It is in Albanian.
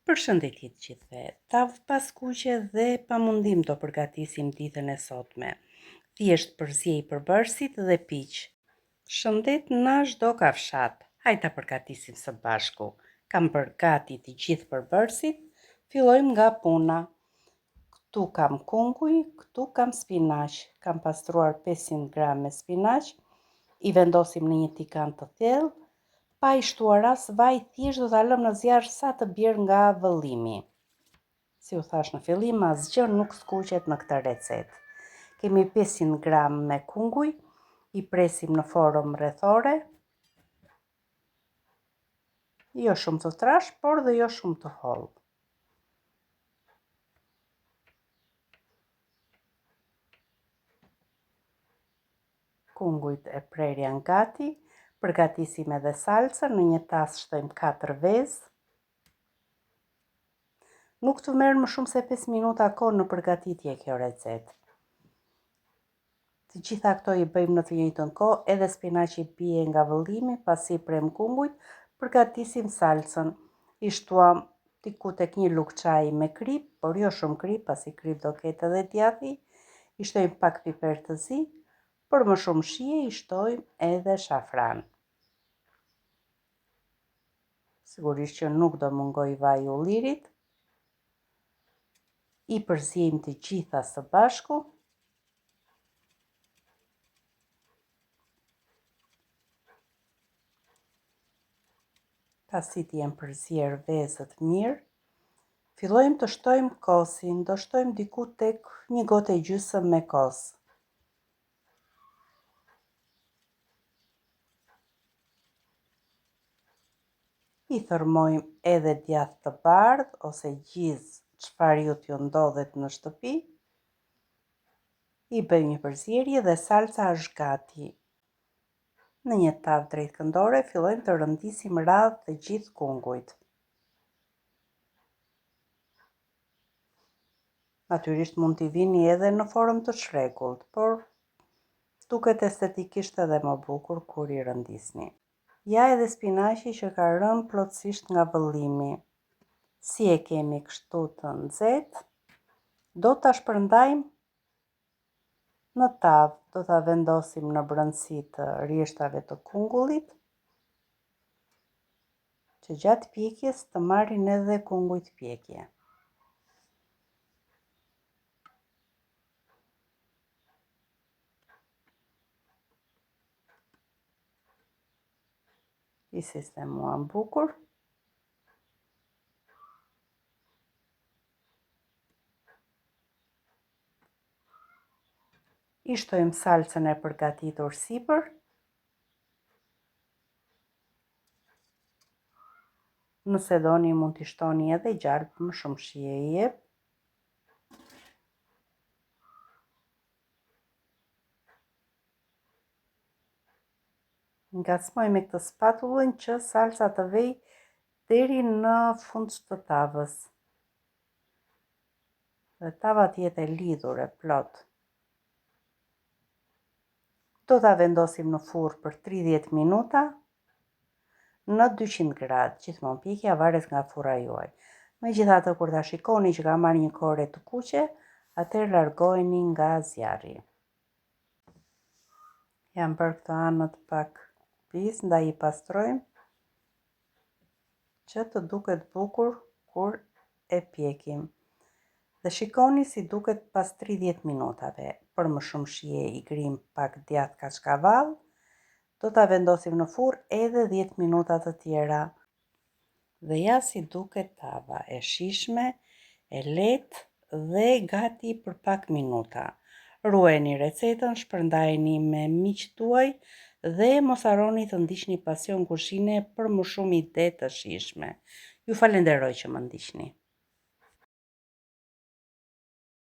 Përshëndetje të gjithëve. Tavë pas kuqe dhe pamundim do përgatisim ditën e sotme. Thjesht përziej përbërësit dhe piq. Shëndet në çdo kafshat. Hajde ta përgatisim së bashku. Kam përgati të gjithë përbërësit. Fillojmë nga puna. Këtu kam kunguj, këtu kam spinaq. Kam pastruar 500 gram me spinaq. I vendosim në një tigan të thellë. Pa i shtuar as vaj, thjesht do ta lëm në zjarr sa të bjerë nga vëllimi. Si u thash në fillim, asgjë nuk skuqet në këtë recetë. Kemi 500 gram me kunguj, i presim në formë rrethore. Jo shumë të trash, por dhe jo shumë të hollë. Kungujt e prerë janë gati. Përgatisim edhe salcën, në një tas shtojmë 4 vezë. Nuk të merr më shumë se 5 minuta kohë në përgatitje kjo recetë. Të gjitha këto i bëjmë në të njëjtën kohë, edhe spinaqi bie nga vëllimi, pasi prem kungujt, përgatisim salcën. I shtuam diku tek 1 lugë çaji me krip, por jo shumë krip, pasi krip do ketë edhe djathi. I shtojmë pak piper të zi, për më shumë shije i shtojmë edhe shafran. Sigurisht që nuk do mungoj vaj i ullirit. I përziejmë të gjitha së bashku. Pasi të jenë përzier vezët mirë, fillojmë të shtojmë kosin. Do shtojmë diku tek 1 gotë e gjysmë me kos. I thërmojmë edhe djath të bardhë ose gjizë, çfarë ju t'ju ndodhet në shtëpi. I bëjmë një përzierje dhe salca është gati. Në një tavë drejt këndore fillojmë të rëndisim radhë të gjithë kungujt. Natyrisht mund t'i vini edhe në formë të shregullt, por duket estetikisht edhe më bukur kur i rëndisni. Ja edhe spinaqi që ka rënë plotësisht nga vëllimi. Si e kemi kështu të nxehtë, do ta shpërndajmë në tavë. Do ta vendosim në brendësi të rjeshtave të kungullit, që gjatë pjekjes të marrin edhe kungujt pjekje. I sistemuam bukur. I shtojmë salcën e përgatitur sipër. Nëse doni mund t'i shtoni edhe gjalp, më shumë shije i jep. Ngacmoj me këtë spatullën që salca të vej deri në fund të tavës. Dhe tava t'jetë e lidhur e plot. Do ta vendosim në furrë për 30 minuta në 200 gradë, gjithmonë pjekja varet nga furra juaj. Megjithatë, kur ta shikoni që ka marrë një kore të kuqe, atëherë largoheni nga zjarri. Jam bërë këto anët pak pis, ndaj i pastrojmë që të duket bukur kur e pjekim. Dhe shikoni si duket pas 30 minutave. Për më shumë shije i grim pak djath kaçkavall. Do ta vendosim në furrë edhe 10 minuta të tjera. Dhe ja si duket tava, e shijshme, e lehtë dhe gati për pak minuta. Ruajeni recetën, shpërndajeni me miqtë tuaj dhe mos harroni të ndiqni Pasion Kuzhine për më shumë ide të shijshme. Ju falenderoj që më ndiqni.